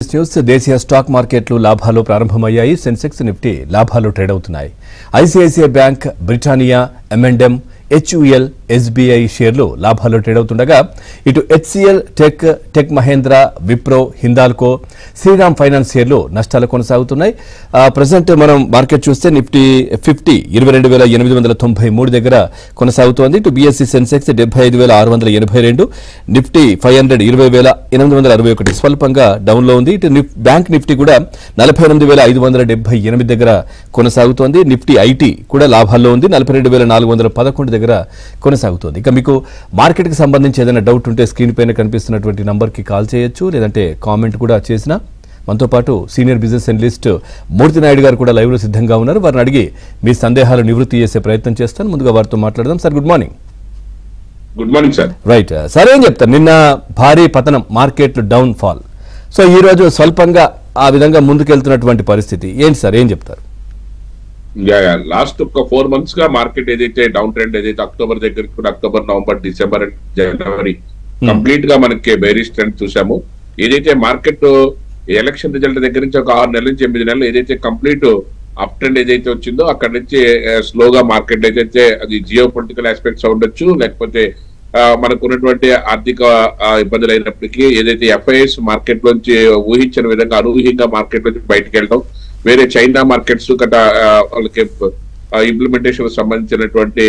Business news. దేశీయ stock మార్కెట్లు లాభాలు ప్రారంభమయ్యాయి. సెన్సెక్స్, నిఫ్టీ లాభాలు ట్రేడ్ అవుతున్నాయి. ICICI bank, Britannia, M&M, HUL, SBI షేర్లు లాభాలు ట్రేడ్ అవుతుండగా ఇటు HCL, tech Mahindra, Wipro, Hindalco, Shriram finance షేర్లు నష్టాలు కొనసాగుతున్నాయి. ప్రజెంట్ మనం మార్కెట్ చూస్తే నిఫ్టీ 50 22,893 దగ్గర కొనసాగుతోంది. ఇటు BSE సెన్సెక్స్ 75,682, నిఫ్టీ 500 20,861 స్వల్పంగా డౌన్ లో ఉంది. ఇటు బ్యాంక్ నిఫ్టీ కూడా 48,578 దగ్గర కొనసాగుతోంది. నిఫ్టీ ఐటీ కూడా లాభాల్లో ఉంది, 42,411 దగ్గర కొనసాగుతోంది. ఇక మీకు మార్కెట్ కి సంబంధించి ఏదైనా డౌట్ ఉంటే స్క్రీన్ పైన కనిపిస్తున్నటువంటి నంబర్ కి కాల్ చేయొచ్చు, లేదంటే కామెంట్ కూడా చేసినా. మనతో పాటు సీనియర్ బిజినెస్ అనలిస్ట్ మూర్తి నాయుడు గారు కూడా లైవ్ లో సిద్ధంగా ఉన్నారు. వారిని అడిగి మీ సందేహాలు నివృత్తి చేసే ప్రయత్నం చేస్తాను. ముందుగా వారితో మాట్లాడదాం. Sir, good morning. Good morning sir. Right sir, ఏం చెప్తారు? నిన్న భారీ పతనం, మార్కెట్ డౌన్ ఫాల్. సో ఈ రోజు స్వల్పంగా ఆ విధంగా ముందుకెళ్తున్నటువంటి పరిస్థితి ఏంటి సార్, ఏం చెప్తారు? లాస్ట్ ఒక 4 months గా మార్కెట్ ఏదైతే డౌన్ ట్రెండ్ ఏదైతే అక్టోబర్ దగ్గరికి కూడా October, November, December and January complete గా మనకి బేరిష్ ట్రెండ్ చూసాము. ఏదైతే మార్కెట్ ఎలక్షన్ రిజల్ట్ దగ్గర నుంచి ఒక 6 నెలల నుంచి 8 నెలలు ఏదైతే కంప్లీట్ అప్ ట్రెండ్ ఏదైతే వచ్చిందో అక్కడ నుంచి స్లోగా మార్కెట్ ఏదైతే అది జియో పొలిటికల్ ఆస్పెక్ట్స్ ఉండొచ్చు, లేకపోతే మనకు ఉన్నటువంటి ఆర్థిక ఇబ్బందులు అయినప్పటికీ ఏదైతే FIS మార్కెట్ లోంచి ఊహించిన విధంగా అనూహ్యంగా మార్కెట్ నుంచి బయటకు వెళ్ళడం, వేరే చైనా మార్కెట్స్ గట వాళ్ళకి ఇంప్లిమెంటేషన్ సంబంధించినటువంటి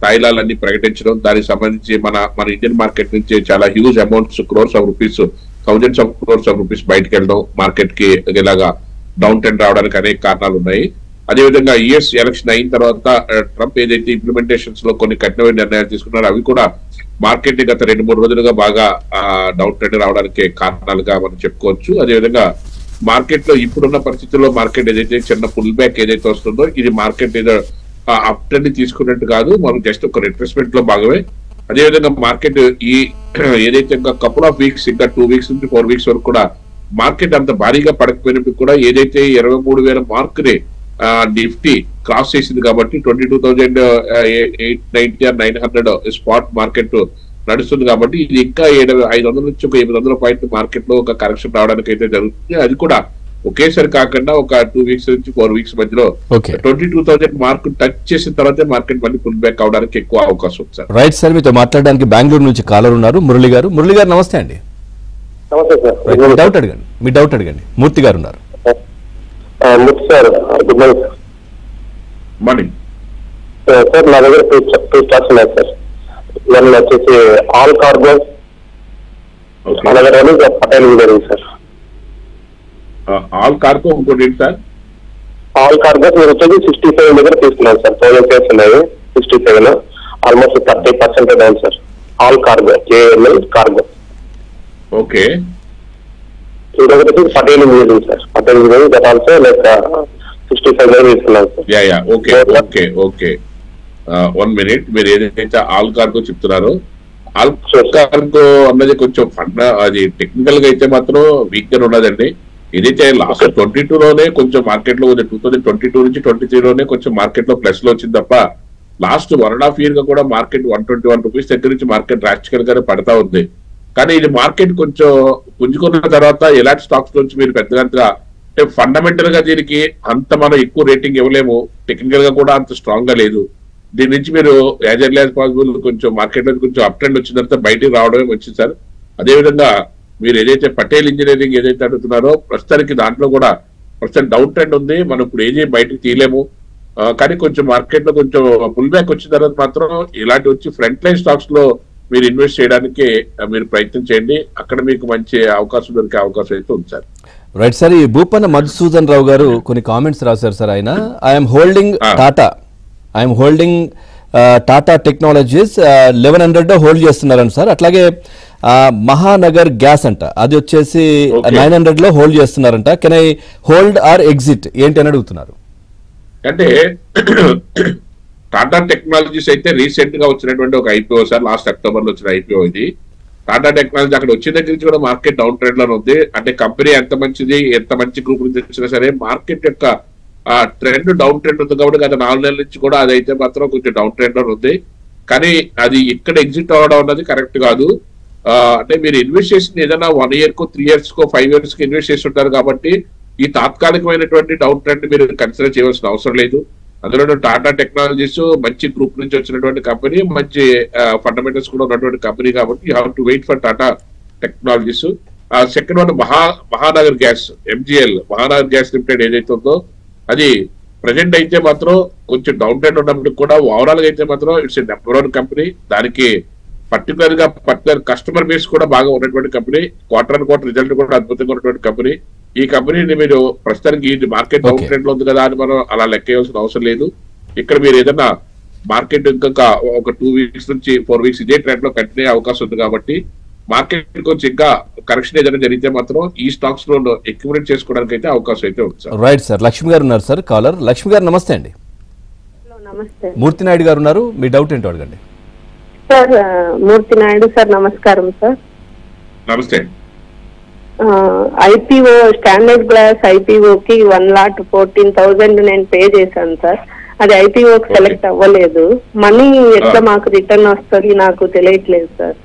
తాయిలాలన్నీ ప్రకటించడం, దానికి సంబంధించి మన ఇండియన్ మార్కెట్ నుంచి చాలా huge amounts, crores of rupees, thousands of crores of rupees బయటకు వెళ్ళడం, మార్కెట్ కి ఇలాగా డౌన్ ట్రెండ్ రావడానికి అనేక కారణాలు ఉన్నాయి. అదేవిధంగా US ఎలక్షన్ అయిన తర్వాత ట్రంప్ ఏదైతే ఇంప్లిమెంటేషన్స్ లో కొన్ని కఠినమైన నిర్ణయాలు తీసుకున్నారో అవి కూడా మార్కెట్ గత 2-3 రోజులుగా బాగా డౌన్ ట్రెండ్ రావడానికి కారణాలుగా మనం చెప్పుకోవచ్చు. అదేవిధంగా మార్కెట్ లో ఇప్పుడున్న పరిస్థితుల్లో మార్కెట్ ఏదైతే చిన్న పుల్ బ్యాక్ ఏదైతే వస్తుందో ఇది మార్కెట్ ఏదో అప్ ట్రెండ్ తీసుకున్నట్టు కాదు, మనం జస్ట్ ఒక రిట్రెస్మెంట్ లో భాగమే. అదేవిధంగా మార్కెట్ ఈ ఏదైతే ఇంకా కపుల్ ఆఫ్ వీక్స్, ఇంకా 2 weeks నుంచి 4 weeks వరకు కూడా మార్కెట్ అంత భారీగా పడకపోయినప్పుడు కూడా ఏదైతే 23,000 మార్క్ ని నిఫ్టీ క్రాస్ చేసింది కాబట్టి 22,890 or 900 స్పాట్ మార్కెట్ నడుస్తుంది కాబట్టి ఇది ఇంకా 500 నుంచి ఒక 800 పాయింట్ మార్కెట్ లో ఒక కరెక్షన్ రావడానికి అయితే జరుగుతుంది. అది కూడా ఒకేసారి కాకుండా ఒక 2 weeks నుంచి 4 weeks మధ్యలో 22,000 మార్క్ టచ్ చేసిన తర్వాత మార్కెట్ మళ్ళీ పుల్ బ్యాక్ అవడానికి ఎక్కువ అవకాశం ఉంది సార్. రైట్ సార్, మీతో మాట్లాడడానికి బెంగళూరు నుంచి కాలర్ ఉన్నారు, మురళి గారు. మురళి గారు నమస్తే అండి. డౌట్ అడగండి, మీ డౌట్ అడగండి. మూర్తి గారు ఉన్నారు. మార్నింగ్ సార్, నా దగ్గర 2 స్టాక్స్ ఉన్నాయి సార్. వన్ వచ్చేసి ఆల్ కార్గోస్, అలాగే పటేల్ జరిగింది సార్. ఆల్ కార్గో ఇంకోటి ఏంటి సార్? ఆల్ కార్గోస్ మీరు వచ్చేసి 67 దగ్గర తీసుకున్నాను సార్. 1000 షేర్స్ ఉన్నాయి, 67, almost 30% down sir. All cargo, AML cargo. Okay, ఇంకొకటి వచ్చేసి Patel engineering sir. Patel engineering that also like 65 దగ్గర తీసుకున్నాను sir. Okay okay okay 1 minute. మీరు ఏదైతే ఆల్ కార్గో చెప్తున్నారో ఆల్ కార్గో అన్నది కొంచెం ఫండ్ అది టెక్నికల్ గా అయితే మాత్రం వీక్ గా ఉన్నదండి. ఏదైతే లాస్ట్ 22లోనే కొంచెం మార్కెట్ లో 2022 నుంచి 23లోనే కొంచెం మార్కెట్ లో ప్లస్ లో వచ్చింది తప్ప లాస్ట్ 1.5 year గా కూడా మార్కెట్ 121 రూపీస్ దగ్గర నుంచి మార్కెట్ డ్రాస్టికల్ గానే పడతా ఉంది. కానీ ఇది మార్కెట్ కొంచెం పుంజుకున్న తర్వాత ఎలాంటి స్టాక్స్ నుంచి మీరు పెద్దగా అంటే ఫండమెంటల్ గా దీనికి అంత మనం ఎక్కువ రేటింగ్ ఇవ్వలేము, టెక్నికల్ గా కూడా అంత స్ట్రాంగ్ గా లేదు. దీని నుంచి మీరు యాజ్ ఎర్లీ యాజ్ పాసిబుల్ కొంచెం మార్కెట్ లో కొంచెం అప్ ట్రెండ్ వచ్చిన తర్వాత బయటికి రావడమే వచ్చింది సార్. అదేవిధంగా మీరు ఏదైతే పటేల్ ఇంజనీరింగ్ ఏదైతే అడుగుతున్నారో ప్రస్తుతానికి దాంట్లో కూడా ప్రస్తుతం డౌన్ ట్రెండ్ ఉంది, మనం ఇప్పుడు ఏది బయటకు తీయలేము. కానీ కొంచెం మార్కెట్ లో కొంచెం పుల్ బ్యాక్ వచ్చిన తర్వాత మాత్రం ఇలాంటి వచ్చి ఫ్రంట్ లైన్ స్టాక్స్ లో మీరు ఇన్వెస్ట్ చేయడానికి మీరు ప్రయత్నం చేయండి, అక్కడ మీకు మంచి అవకాశం దొరికే అవకాశం అయితే ఉంది సార్. రైట్ సార్, ఈ భూపన్న మధుసూదన్ రావు గారు కొన్ని కామెంట్స్ రాశారు సార్. ఆయన I'm holding Tata technologies 1100 hold చేస్తున్నారని సార్. అట్లాగే మహానగర్ గ్యాస్ అంట, అది వచ్చేసి 900 హోల్డ్ చేస్తున్నారంట. Can I hold or exit ఏంటి అని అడుగుతున్నారు. అంటే టాటా టెక్నాలజీస్ అయితే రీసెంట్ గా వచ్చినటువంటి ఒక IPO సార్, లాస్ట్ అక్టోబర్ లో వచ్చిన IPO ఇది. టాటా టెక్నాలజీ అక్కడ వచ్చిన దగ్గర నుంచి కూడా మార్కెట్ డౌన్ ట్రెండ్ లో ఉంది. అంటే కంపెనీ ఎంత మంచిది, ఎంత మంచి గ్రూప్ నుంచి వచ్చినా సరే మార్కెట్ యొక్క ట్రెండ్ డౌన్ ట్రెండ్ ఉంది కాబట్టి గత 4 నెలల నుంచి కూడా అదైతే మాత్రం కొంచెం డౌన్ ట్రెండ్ లో ఉంది. కానీ అది ఇక్కడ ఎగ్జిట్ అవ్వడం అన్నది కరెక్ట్ కాదు. అంటే మీరు ఇన్వెస్ట్ చేసిన ఏదైనా 1 year కో 3 years కో 5 years కి ఇన్వెస్ట్ చేసి ఉంటారు కాబట్టి ఈ తాత్కాలికమైనటువంటి డౌన్ ట్రెండ్ మీరు కన్సిడర్ చేయవలసిన అవసరం లేదు. అందులో టాటా టెక్నాలజీస్ మంచి గ్రూప్ నుంచి వచ్చినటువంటి కంపెనీ, మంచి ఫండమెంటల్స్ కూడా ఉన్నటువంటి కంపెనీ కాబట్టి you have to wait for Tata technologies. Second one Mahanagar gas, MGL Mahanagar gas limited ఏదైతే ఉందో అది ప్రజెంట్ అయితే మాత్రం కొంచెం డౌన్ ట్రెండ్ ఉన్నప్పుడు కూడా ఓవరాల్ గా అయితే మాత్రం ఇట్స్ నెంబర్ 1 కంపెనీ. దానికి పర్టికులర్ కస్టమర్ బేస్ కూడా బాగా ఉన్నటువంటి కంపెనీ, క్వార్టర్ రిజల్ట్ కూడా అద్భుతంగా ఉన్నటువంటి కంపెనీ. ఈ కంపెనీని మీరు ప్రస్తుతానికి ఈ మార్కెట్ డౌన్ ట్రెండ్ లో ఉంది కదా అని మనం అలా లెక్కేయాల్సిన అవసరం లేదు. ఇక్కడ మీరు ఏదైనా మార్కెట్ ఇంకా ఒక 2 weeks నుంచి 4 weeks ఇదే ట్రెండ్ లో కంటిన్యూ అయ్యే అవకాశం ఉంది కాబట్టి మార్కెట్ కొంచెం ఇంకా కరెక్షన్ ఏదైనా జరిగితే మాత్రం ఈ స్టాక్స్ లో అక్యుములేట్ చేసుకోవడానికి అయితే అవకాశం అయితే ఉంది సార్. Right sir. లక్ష్మి గారు ఉన్నారు సార్ కాలర్. లక్ష్మి గారు నమస్తే అండి. నమస్తే. మూర్తి నాయుడు గారు ఉన్నారు, మీ డౌట్ ఏంటో అడగండి సార్. మూర్తి నాయుడు సార్, నమస్కారం సార్. నమస్తే. IPO స్టాండర్డ్ గ్లాస్ IPOకి 1,14,000 నేను పే చేశాను సార్. అది IPO సెలెక్ట్ అవ్వలేదు. మనీ ఎట్లా మాకు రిటర్న్ వస్తుంది నాకు తెలియట్లేదు సార్.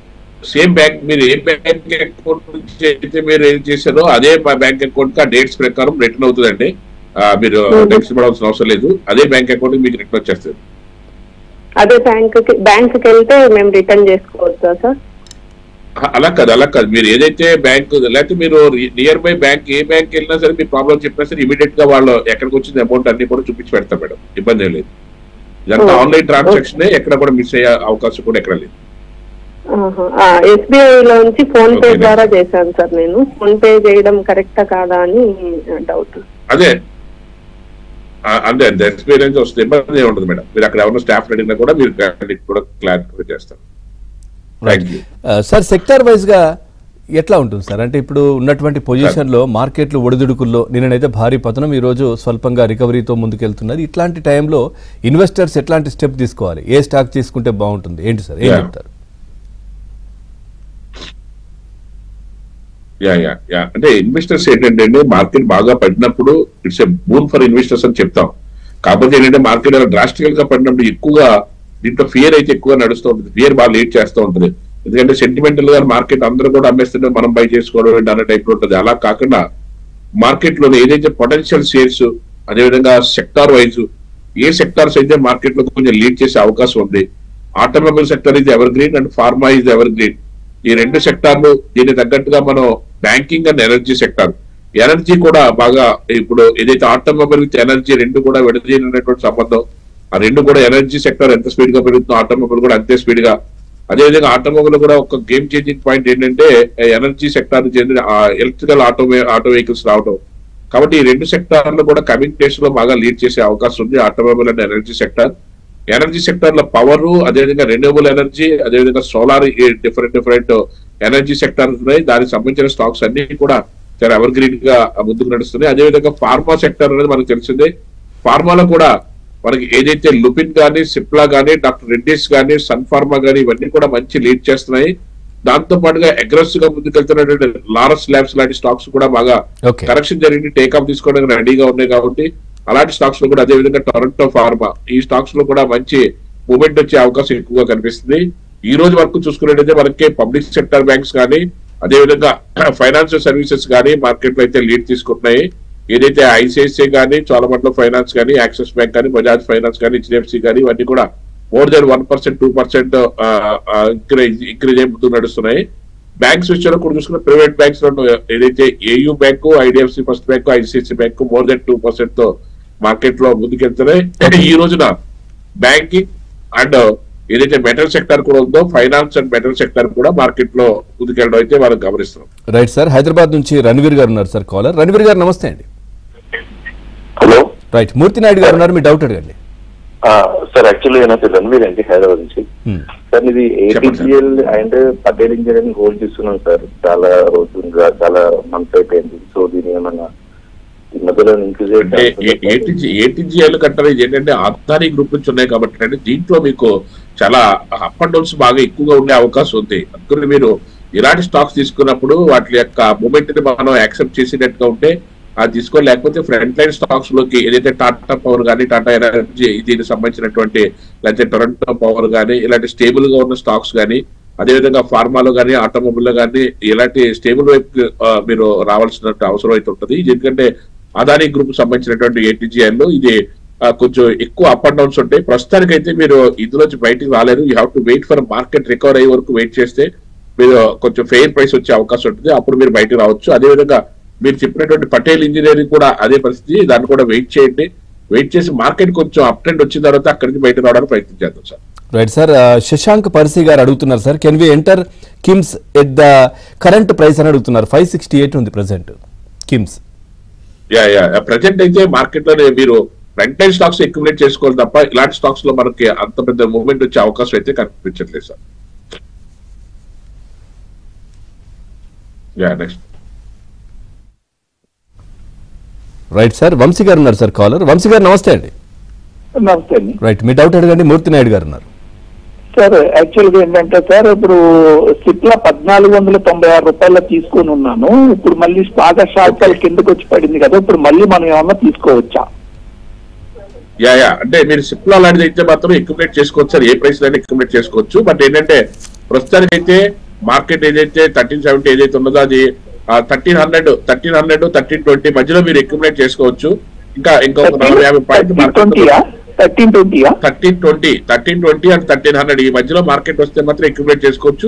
సేమ్ బ్యాంక్, మీరు ఏ బ్యాంక్ అకౌంట్ నుంచి అయితే మీరు ఏం చేశారో అదే బ్యాంక్ అకౌంట్ కి ఆ డేట్స్ ప్రకారం రిటర్న్ అవుతుందండి. మీరు టెన్షన్ పడాల్సిన అవసరం లేదు. అదే బ్యాంక్ అకౌంట్ మీకు రిటర్న్ వచ్చేస్తుంది. అదే బ్యాంక్ కి వెళ్తే మేము రిటర్న్ చేసుకోవచ్చా సార్? అలా కాదు. మీరు ఏదైతే బ్యాంక్ లేకపోతే మీరు near by bank A bank వెళ్ళినా సరే మీ ప్రాబ్లం చెప్పినా సరే ఇమీడియట్ గా వాళ్ళు ఎక్కడికి వచ్చింది అమౌంట్ అన్ని కూడా చూపించి పెడతారు మేడం, ఇబ్బంది ఏం లేదు. ఇదంతా ఆన్లైన్ ట్రాన్సాక్షన్, ఎక్కడ కూడా మిస్ అయ్యే అవకాశం కూడా ఎక్కడ లేదు. SBI లోంచి ఫోన్ పే ద్వారా చేశాను సార్. నేను ఫోన్ పే చేయడం కరెక్టా కాదా అని డౌట్. అదే SBI నుంచి వస్తుంది, ఇబ్బంది ఏమి ఉండదు మేడం. మీరు అక్కడ ఎవరైనా స్టాఫ్ అడిగినా కూడా మీరు కూడా క్లారిఫై చేస్తారు. సార్ సెక్టార్ వైజ్ గా ఎట్లా ఉంటుంది సార్? అంటే ఇప్పుడు ఉన్నటువంటి పొజిషన్ లో మార్కెట్లు ఒడిదుడుకుల్లో నిన్ననైతే భారీ పతనం, ఈ రోజు స్వల్పంగా రికవరీతో ముందుకెళ్తున్నది. ఇట్లాంటి టైంలో ఇన్వెస్టర్స్ ఎట్లాంటి స్టెప్ తీసుకోవాలి? ఏ స్టాక్ తీసుకుంటే బాగుంటుంది? ఏంటి సార్, ఏం చెప్తారు? అంటే ఇన్వెస్టర్స్ ఏంటంటే మార్కెట్ బాగా పడినప్పుడు it's a boon for investors అని చెప్తాం. కాకపోతే ఏంటంటే మార్కెట్ డ్రాస్టికల్ గా పడినప్పుడు ఎక్కువగా దీంట్లో ఫియర్ అయితే ఎక్కువ నడుస్తూ ఉంటుంది. ఫియర్ బాగా లీడ్ చేస్తూ ఉంటుంది. ఎందుకంటే సెంటిమెంటల్ గా మార్కెట్ అందరూ కూడా అమ్మేస్తుంటే మనం బై చేసుకోవడం అనే టైప్ లో ఉంటుంది. అలా కాకుండా మార్కెట్ లో ఏదైతే పొటెన్షియల్ షేర్స్, అదేవిధంగా సెక్టార్ వైజ్ ఏ సెక్టార్స్ అయితే మార్కెట్ లో కొంచెం లీడ్ చేసే అవకాశం ఉంది. ఆటోమొబైల్ సెక్టర్ ఇది ఎవర్ గ్రీన్ అండ్ ఫార్మా ఇది ఎవర్ గ్రీన్. ఈ 2 సెక్టార్లు, దీనికి తగ్గట్టుగా మనం banking and energy sector, energy కూడా బాగా ఇప్పుడు ఏదైతే ఆటోమొబైల్ విత్ ఎనర్జీ 2 కూడా విడదీయనటువంటి సంబంధం. ఆ 2 కూడా ఎనర్జీ సెక్టర్ ఎంత స్పీడ్ గా పెరుగుతుందో ఆటోమొబైల్ కూడా అంతే స్పీడ్ గా. అదేవిధంగా ఆటోమొబైల్ కూడా ఒక గేమ్ చేంజింగ్ పాయింట్ ఏంటంటే ఎనర్జీ సెక్టార్ చెందిన ఎలక్ట్రికల్ ఆటో వెహికల్స్ రావడం. కాబట్టి ఈ 2 సెక్టార్లు కూడా కమింగ్ డేస్ లో బాగా లీడ్ చేసే అవకాశం ఉంది, automobile and energy sector. Energy sector లో పవర్, అదేవిధంగా రెన్యూవబుల్ ఎనర్జీ, అదేవిధంగా సోలార్, డిఫరెంట్ ఎనర్జీ సెక్టర్స్ ఉన్నాయి. దానికి సంబంధించిన స్టాక్స్ అన్ని కూడా చాలా ఎవర్ గ్రీన్ గా ముందుకు నడుస్తున్నాయి. అదేవిధంగా ఫార్మా సెక్టర్ అనేది మనకు తెలిసిందే. ఫార్మాలో కూడా మనకి ఏదైతే లుపిన్ గానీ, సిప్లా గానీ, డాక్టర్ రెడ్డిస్ గానీ, సన్ ఫార్మా గానీ ఇవన్నీ కూడా మంచి లీడ్ చేస్తున్నాయి. దాంతో పాటుగా అగ్రెసివ్ గా ముందుకెళ్తున్నటువంటి లారస్ ల్యాబ్స్ లాంటి స్టాక్స్ కూడా బాగా కరెక్షన్ జరిగి టేక్ ఆఫ్ తీసుకోవడానికి రెడీగా ఉన్నాయి. కాబట్టి అలాంటి స్టాక్స్ లో కూడా, అదేవిధంగా టొరంటో ఫార్మా, ఈ స్టాక్స్ లో కూడా మంచి మూవ్మెంట్ వచ్చే అవకాశం ఎక్కువగా కనిపిస్తుంది. ఈ రోజు వరకు చూసుకున్నట్టయితే మనకి పబ్లిక్ సెక్టర్ బ్యాంక్స్ కానీ, అదేవిధంగా ఫైనాన్షియల్ సర్వీసెస్ కానీ మార్కెట్ లో అయితే లీడ్ తీసుకుంటున్నాయి. ఏదైతే ICICI కానీ, చోళమండలం ఫైనాన్స్ కానీ, యాక్సిస్ బ్యాంక్ కానీ, బజాజ్ ఫైనాన్స్ కానీ, HDFC కానీ ఇవన్నీ కూడా మోర్ దెన్ 1%, 2% ఇంక్రీజ్ అయి ముందుకు నడుస్తున్నాయి. బ్యాంక్స్ విషయంలో కూడా చూసుకున్న ప్రైవేట్ బ్యాంక్స్ లో ఏదైతే AU bank, IDFC first bank, ICICI bank more than 2% తో మార్కెట్ లో ముందుకెళ్తున్నాయి. ఈ రోజున బ్యాంకింగ్ అండ్ ఏదైతే మెటల్ సెక్టర్ కూడా ఉందో, ఫైనాన్స్ అండ్ మెటల్ సెక్టర్ కూడా మార్కెట్ లో ముందుకెళ్ళడం అయితే మనం గమనిస్తున్నాం. Right sir. హైదరాబాద్ నుంచి రణవీర్ గారు ఉన్నారు సార్ కాలర్. రణవీర్ గారు నమస్తే అండి. హలో. రైట్. మూర్తి నాయుడు గారు ఉన్నారు, మీ డౌట్ అడగండి. సార్ యాక్చువల్లీ ఏమైతే రణవీర్ అండి హైదరాబాద్ నుంచి. సార్ ఇది ATGL and Patel engineering hold చేస్తున్నాం సార్. చాలా రోజులుగా, చాలా మంత్స్ అయిపోయింది. సో దీని ఏమన్నా ATGL కంటే ఏంటంటే అదానీ గ్రూప్ నుంచి ఉన్నాయి కాబట్టి అంటే దీంట్లో మీకు చాలా అప్ అండ్ డౌన్స్ బాగా ఎక్కువగా ఉండే అవకాశం ఉంది. అందుకని మీరు ఇలాంటి స్టాక్స్ తీసుకున్నప్పుడు వాటి యొక్క మూమెంట్ ని మనం యాక్సెప్ట్ చేసినట్టుగా ఉంటే అది తీసుకోవాలి. లేకపోతే ఫ్రంట్ లైన్ స్టాక్స్ లోకి ఏదైతే టాటా పవర్ కానీ, టాటా ఎనర్జీ దీనికి సంబంధించినటువంటి లేకపోతే టొరంటో పవర్ కానీ ఇలాంటి స్టేబుల్ గా ఉన్న స్టాక్స్ కానీ, అదేవిధంగా ఫార్మాలో కానీ ఆటోమొబైల్ లో కానీ ఇలాంటి స్టేబుల్ వైపు మీరు రావాల్సిన అవసరం అయితే ఉంటుంది. ఎందుకంటే అదానీ గ్రూప్ సంబంధించినటువంటి ATGL లో ఇది కొంచెం ఎక్కువ అప్ అండ్ డౌన్స్ ఉంటాయి. ప్రస్తుతానికైతే మీరు ఇందులోంచి బయటికి రాలేరు. You have to wait for market recover అయ్యే వరకు వెయిట్ చేస్తే మీరు కొంచెం ఫెయిర్ ప్రైస్ వచ్చే అవకాశం ఉంటుంది. అప్పుడు మీరు బయటకు రావచ్చు. అదేవిధంగా మీరు చెప్పినటువంటి పటేల్ ఇంజనీరింగ్ కూడా అదే పరిస్థితి. దాన్ని కూడా వెయిట్ చేయండి. వెయిట్ చేసి మార్కెట్ కొంచెం అప్ ట్రెండ్ వచ్చిన తర్వాత అక్కడి నుంచి బయటకు రావడానికి ప్రయత్నం చేద్దాం సార్. Right sir. శశాంక్ పర్సీ గారు అడుగుతున్నారు sir, can we enter KIMS at the current price అని అడుగుతున్నారు. 568 ఉంది ప్రెసెంట్ కిమ్స్. ప్రజెంట్ అయితే మార్కెట్ లో మీరు ఫ్రంట్ లైన్ స్టాక్స్ అక్యుములేట్ చేసుకోవాలి తప్ప ఇలాంటి స్టాక్స్ లో మనకి అంత పెద్ద మూవ్మెంట్ వచ్చే అవకాశం అయితే కనిపించట్లేదు sir. Next right sir. Vamshi garu ఉన్నారు సార్ కాలర్. వంశీ గారు నమస్తే అండి. నమస్తే అండి. రైట్, మీ డౌట్ అడగండి. మూర్తి నాయుడు గారు ఉన్నారు. సార్ యాక్చువల్ గా ఏంటంటే సార్ ఇప్పుడు సిప్లా 1496 రూపాయలు తీసుకొని ఉన్నాను. ఇప్పుడు మళ్ళీ బాగా షార్ట్ కిందకి వచ్చి పడింది కదా, ఇప్పుడు మళ్ళీ మనం ఏమన్నా తీసుకోవచ్చా? అంటే మీరు సిప్లా లాంటిది అయితే మాత్రం అక్యుములేట్ చేసుకోవచ్చు సార్. ఏ ప్రైస్ లో అక్యుములేట్ చేసుకోవచ్చు. బట్ ఏంటంటే ప్రస్తుతానికైతే మార్కెట్ ఏదైతే 1370 ఏదైతే ఉన్నదో అది 1300 1320 మధ్యలో మీరు అక్యుములేట్ చేసుకోవచ్చు. ఇంకా ఇంకొక 450 పాయింట్లు 1320 అండ్ 1300 ఈ మధ్యలో మార్కెట్ వస్తే మాత్రం అక్యుములేట్ చేసుకోవచ్చు.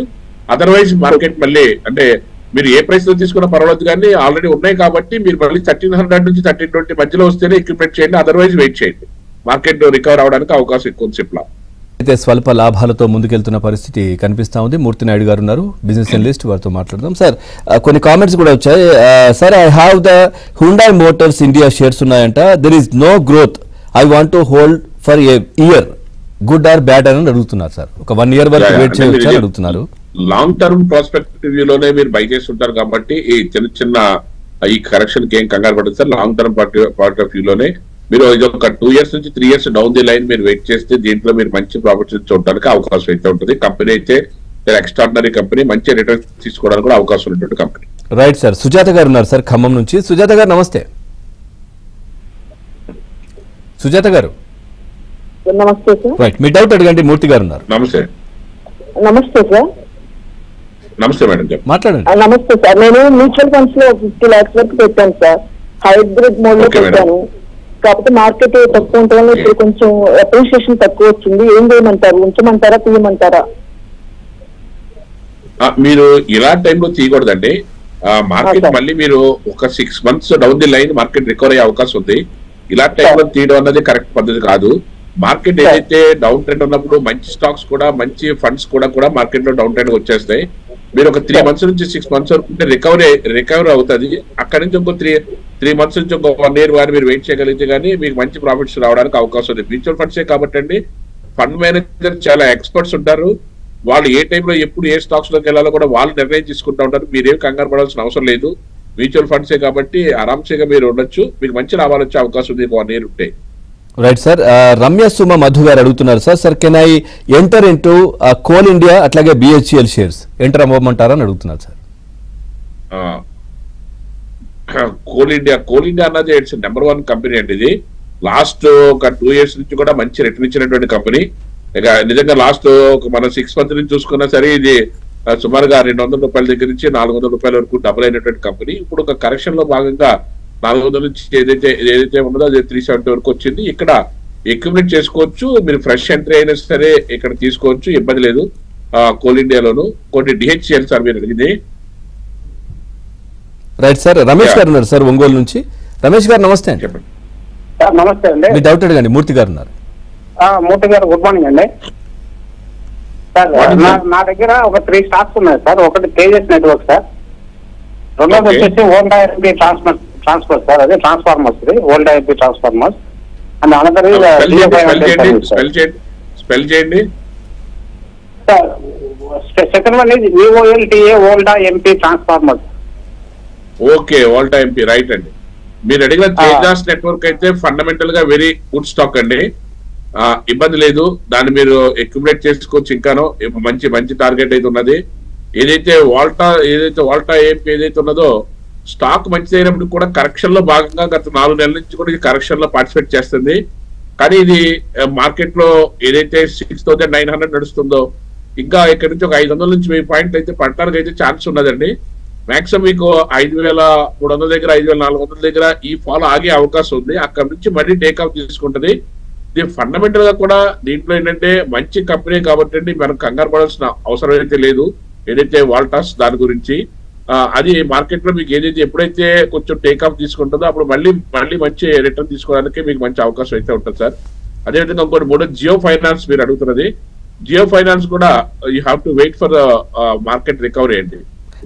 అదర్వైజ్ మార్కెట్ మళ్ళీ అంటే మీరు ఏ ప్రైస్ లో తీసుకున్నా పర్వాలేదు, కానీ ఆల్రెడీ ఉన్నాయి కాబట్టి మీరు మళ్ళీ 1300 నుంచి 1320 మధ్యలో వస్తేనే అక్యుములేట్ చేయండి. అదర్వైజ్ వెయిట్ చేయండి. మార్కెట్ రికవర్ అవడానికి అవకాశం ఎక్కువ సిప్లా. అయితే స్వల్ప లాభాలతో ముందుకెళ్తున్న పరిస్థితి కనిపిస్తా ఉంది. మూర్తి నాయుడు గారు ఉన్నారు, బిజినెస్ అనలిస్ట్, వారితో మాట్లాడదాం. సార్ కొన్ని కామెంట్స్ కూడా వచ్చాయి. Sir, I have the Hyundai Motors India shares ఉన్నాయంట. There is no growth. I want to hold for a year. Good or bad అని అడుగుతున్నారు సార్. ఒక 1 year వరకు వెయిట్ చేయవచ్చు అని అడుగుతున్నారు. లాంగ్ టర్మ్ ప్రాస్పెక్టివ్ వ్యూలోనే మీరు బై చేస్తుంటారు కాబట్టి ఈ చిన్న చిన్న ఈ కరెక్షన్ కి ఏం కంగారు పడదు sir. Long term part of వ్యూలోనే మీరు ఇది ఒక 2 years నుంచి 3 years డౌన్ ది లైన్ మీరు వెయిట్ చేస్తే దీంట్లో మీరు మంచి ప్రాఫిట్స్ చూడడానికి అవకాశం అయితే ఉంటుంది. కంపెనీ అయితే ఎక్స్ట్రాడినరీ కంపెనీ, మంచి రిటర్న్స్ తీసుకోవడానికి కూడా అవకాశం ఉన్నటువంటి కంపెనీ. Right sir. సుజాత గారు ఉన్నారు సార్ ఖమ్మం నుంచి. సుజాత గారు నమస్తే. సుజాత గారు నమస్తే సార్. రైట్, మీ డౌట్ అడగండి. మూర్తి గారు ఉన్నారు. నమస్తే. నమస్తే సార్. నమస్తే మేడం, చెప్పండి. మాట్లాడండి. నమస్తే సార్. నేను మ్యూచువల్ ఫండ్స్ లో 50 lakhs వరకు పెట్టాను సార్. హైబ్రిడ్ మోడ్ లో పెట్టాను. కాకపోతే మార్కెట్ తక్కువ ఉండడం వల్ల ఇప్పుడు కొంచెం అప్రిషియేషన్ తక్కువ వచ్చింది. ఏం చేయమంటారు? ఉంచమంటారా, తీయమంటారా? మీరు ఇలాంటి టైంలో తీయకూడదండి. మార్కెట్ మళ్ళీ మీరు ఒక 6 months down the line market recover అయ్యే అవకాశం ఉంది. ఇలాంటి టైంలో తీయడం అన్నది కరెక్ట్ పద్ధతి కాదు. మార్కెట్ ఏదైతే డౌన్ ట్రెండ్ ఉన్నప్పుడు మంచి స్టాక్స్ కూడా, మంచి ఫండ్స్ కూడా మార్కెట్ లో డౌన్ ట్రెండ్ వచ్చేస్తాయి. మీరు ఒక 3 months నుంచి 6 months వరకు రికవరీ అవుతుంది. అక్కడ నుంచి ఇంకో 3 months నుంచి ఇంకో 1 year వారు మీరు వెయిట్ చేయగలిగితే కానీ మీకు మంచి ప్రాఫిట్స్ రావడానికి అవకాశం ఉంది. మ్యూచువల్ ఫండ్సే కాబట్టి అండి, ఫండ్ మేనేజర్ చాలా ఎక్స్పర్ట్స్ ఉంటారు. వాళ్ళు ఏ టైంలో ఎప్పుడు ఏ స్టాక్స్ లోకి వెళ్ళాలో కూడా వాళ్ళు నిర్ణయం తీసుకుంటూ ఉంటారు. మీరేం కంగారు పడాల్సిన అవసరం లేదు. మ్యూచువల్ ఫండ్సే కాబట్టి ఆరామ్సేగా మీరు ఉండొచ్చు. మీకు మంచి లాభాలు వచ్చే అవకాశం ఉంది 1 year ఉంటే. Right sir. రమ్య సుమ మధు గారు అడుగుతున్నారు sir, can I enter into Coal India అట్లాగే BHEL షేర్స్ ఎంటర్ అవ్వమంటారని అడుగుతున్నారు సార్. కోల్ ఇండియా అన్నది ఇట్స్ నెంబర్ 1 కంపెనీ అండి. ఇది లాస్ట్ ఒక 2 years నుంచి కూడా మంచి రిటర్న్ ఇచ్చినటువంటి కంపెనీ. ఇక నిజంగా లాస్ట్ మన 6 months నుంచి చూసుకున్నా సరే ఇది సుమారుగా 200 రూపాయల దగ్గర నుంచి 400 రూపాయల వరకు డబుల్ అయినటువంటి కంపెనీ. ఇప్పుడు ఒక కరెక్షన్ లో భాగంగా 400 నుంచి ఏదైతే ఉన్నదో అది 370 వరకు వచ్చింది. ఇక్కడ అక్యుములేట్ చేసుకోవచ్చు. మీరు ఫ్రెష్ ఎంట్రీ అయినా సరే ఇక్కడ తీసుకోవచ్చు, ఇబ్బంది లేదు. కోల్ ఇండియాలోను కొన్ని DHCL సార్ మీరు అడిగింది. Right sir. రమేష్ గారు ఉన్నారు సార్ ఒంగోలు నుంచి. రమేష్ గారు నమస్తే అండి. చెప్పండి. నమస్తే అండి. మీ డౌట్ అడగండి. మూర్తి గారు ఉన్నారు. మూర్తి గారు గుడ్ మార్నింగ్ అండి. సార్ నా దగ్గర ఒక 3 stocks ఉన్నాయి సార్. ఒకటి తేజస్ నెట్వర్క్ సార్, రెండోది వచ్చేసి ఓల్డా ఎంపీ ట్రాన్స్ఫర్ సార్, అదే transformers, Voltamp transformers and another spell చేయండి sir. Second one is VOLTA Voltamp transformers. Okay, Voltamp right అండి. మీరు అడిగిన తేజాస్ నెట్వర్క్ అయితే ఫండమెంటల్ గా వెరీ గుడ్ స్టాక్ అండి. ఇబ్బంది లేదు, దాన్ని మీరు అక్యుములేట్ చేసుకోవచ్చు. ఇంకానో మంచి టార్గెట్ అయితే ఉన్నది. ఏదైతే వాల్టా ఎంపీ ఏదైతే ఉన్నదో స్టాక్ మంచిది అయినప్పుడు కూడా కరెక్షన్ లో భాగంగా గత 4 నెలల నుంచి కూడా ఇది కరెక్షన్ లో పార్టిసిపేట్ చేస్తుంది. కానీ ఇది మార్కెట్ లో ఏదైతే 6900 నడుస్తుందో ఇంకా ఇక్కడ నుంచి ఒక 500 నుంచి 1000 పాయింట్లు అయితే పడటానికి అయితే ఛాన్స్ ఉన్నదండి. మాక్సిమం మీకు 5300 దగ్గర 5400 దగ్గర ఈ ఫాల్ ఆగే అవకాశం ఉంది. అక్కడ నుంచి మళ్ళీ టేక్ ఆఫ్ తీసుకుంటది. ఇది ఫండమెంటల్ గా కూడా దీంట్లో ఏంటంటే మంచి కంపెనీ కాబట్టి మనకు కంగారు పడాల్సిన అవసరం అయితే లేదు. ఏదైతే వాల్టాస్ దాని గురించి అది మార్కెట్ లో మీకు ఏదైతే ఎప్పుడైతే కొంచెం టేక్ ఆఫ్ తీసుకుంటుందో అప్పుడు మళ్ళీ మంచి రిటర్న్ తీసుకోవడానికి మీకు మంచి అవకాశం అయితే ఉంటుంది సార్. అదేవిధంగా ఇంకోటి మూడో జియో ఫైనాన్స్ మీరు అడుగుతున్నది. జియో ఫైనాన్స్ కూడా you have to wait for the market recovery అండి.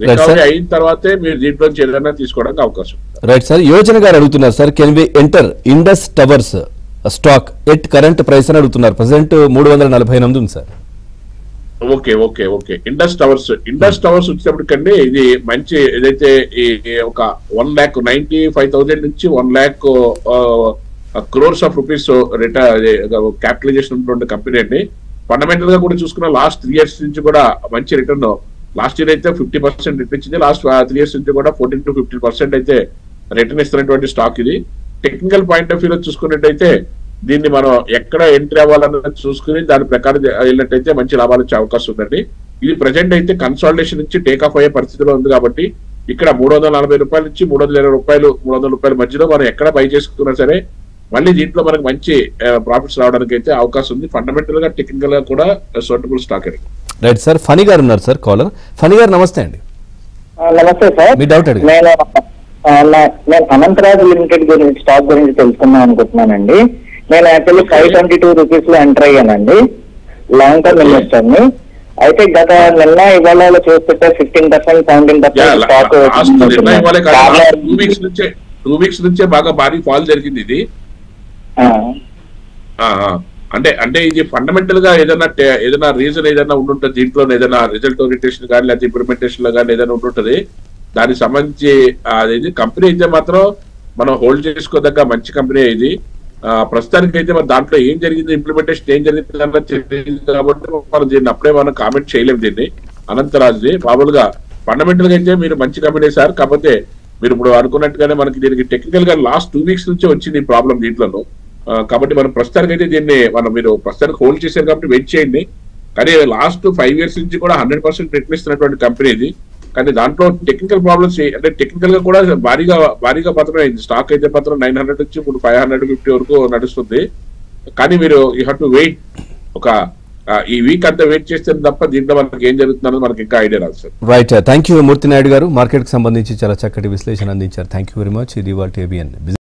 రికవరీ అయిన తర్వాతే మీరు దీంట్లో ఏదైనా తీసుకోవడానికి అవకాశం. రైట్ సార్, యోజన గారు అడుగుతున్నారు sir, can we enter Indus Towers stock at current price అని అడుగుతున్నారు. ప్రెసెంట్ 348 ఉంది sir. Okay okay okay Indus Towers వచ్చేటప్పటికండి ఇది మంచి ఏదైతే ఒక 1,95,000 నుంచి 1,00,000 crores ఆఫ్ రూపీస్ క్యాపిటలైజేషన్ ఉన్నటువంటి కంపెనీ అండి. ఫండమెంటల్ గా కూడా చూసుకున్న లాస్ట్ 3 years నుంచి కూడా మంచి రిటర్న్. లాస్ట్ ఇయర్ అయితే 50% రిటర్న్ ఇచ్చింది. లాస్ట్ 3 years నుంచి కూడా 14 to 15% అయితే రిటర్న్ ఇస్తున్నటువంటి స్టాక్ ఇది. టెక్నికల్ పాయింట్ ఆఫ్ వ్యూలో చూసుకున్నట్టయితే దీన్ని మనం ఎక్కడ ఎంట్రీ అవ్వాలన్నది చూసుకుని దాని ప్రకారం వెళ్ళినట్టయితే మంచి లాభాలు వచ్చే అవకాశం ఉందండి. ఇది ప్రజెంట్ అయితే కన్సాలిడేషన్ నుంచి టేక్ ఆఫ్ అయ్యే పరిస్థితిలో ఉంది కాబట్టి ఇక్కడ 340 రూపాయల నుంచి 320 రూపాయలు 300 రూపాయల మధ్యలో మనం ఎక్కడ బై చేసుకున్నా సరే మళ్ళీ దీంట్లో మనకు మంచి ప్రాఫిట్స్ రావడానికి అయితే అవకాశం ఉంది. ఫండమెంటల్ గా టెక్నికల్ గా కూడా సూటబుల్ స్టాక్ అండి. రైట్ సార్, ఫనీ గారు ఉన్నారు సార్ కాలర్. ఫనీ గారు నమస్తే అండి. నమస్తే సార్. మీ డౌట్ అడిగి. నేను అనంతరాజ్ లిమిటెడ్ గురించి స్టాక్ గురించి తెలుసుకుందాం అనుకుంటున్నానండి. నేను యాక్చువల్లీ 522 రూపీస్ లో ఎంటర్ అయ్యానండి, లాంగ్ టర్మ్ ఇన్వెస్టర్ ని. అయితే గత నిన్న ఇవాళ చూస్తుంటే 15% 17% స్టాక్ 2 weeks నుంచే బాగా భారీ ఫాల్ జరిగింది ఇది. అంటే ఇది ఫండమెంటల్ గా ఏదైనా రీజన్ ఏదైనా ఉండుంటుంది దీంట్లో, ఏదైనా రిజల్ట్ ఓరియంటేషన్ కానీ లేకపోతే ఇంప్లిమెంటేషన్ లో కానీ ఏదైనా ఉంటుంటది. దానికి సంబంధించి అది కంపెనీ అయితే మాత్రం మనం హోల్డ్ చేసుకోదగ్గ మంచి కంపెనీ ఇది. ప్రస్తుతానికి అయితే మన దాంట్లో ఏం జరిగింది, ఇంప్లిమెంటేషన్ ఏం జరిగింది అన్నది తెలియదు కాబట్టి మనం దీన్ని అప్పుడే మనం కామెంట్ చేయలేము దీన్ని. అనంతరాజ్ది మామూలుగా ఫండమెంటల్ గా అయితే మీరు మంచి కంపెనీ సార్. కాకపోతే మీరు ఇప్పుడు అనుకున్నట్టుగానే మనకి దీనికి టెక్నికల్ గా లాస్ట్ 2 weeks నుంచి వచ్చింది ఈ ప్రాబ్లం దీంట్లో. కాబట్టి మనం ప్రస్తుతానికి అయితే దీన్ని మీరు ప్రస్తుతానికి హోల్డ్ చేశారు కాబట్టి వెయిట్ చేయండి. కానీ లాస్ట్ 5 years నుంచి కూడా 100% రిటర్న్ ఇస్తున్నటువంటి కంపెనీ ఇది. కానీ దాంట్లో టెక్నికల్ ప్రాబ్లమ్స్ అంటే టెక్నికల్ గా కూడా భారీగా పత్రం అయింది. స్టాక్ అయితే పత్రం 900 నుంచి ఇప్పుడు 550 వరకు నడుస్తుంది. కానీ మీరు యూ హ్యావ్ టు వెయిట్. ఈ వీక్ అంతా వెయిట్ చేస్తే తప్ప దీంట్లో మనకి ఏం జరుగుతుందో మనకి ఇంకా ఐడియా రాదు సార్. రైట్, థ్యాంక్ యూ మూర్తి నాయుడు గారు. మార్కెట్ కి సంబంధించి చాలా చక్కటి విశ్లేషణ అందించారు. Thank you very much. ఇది వాటి ABN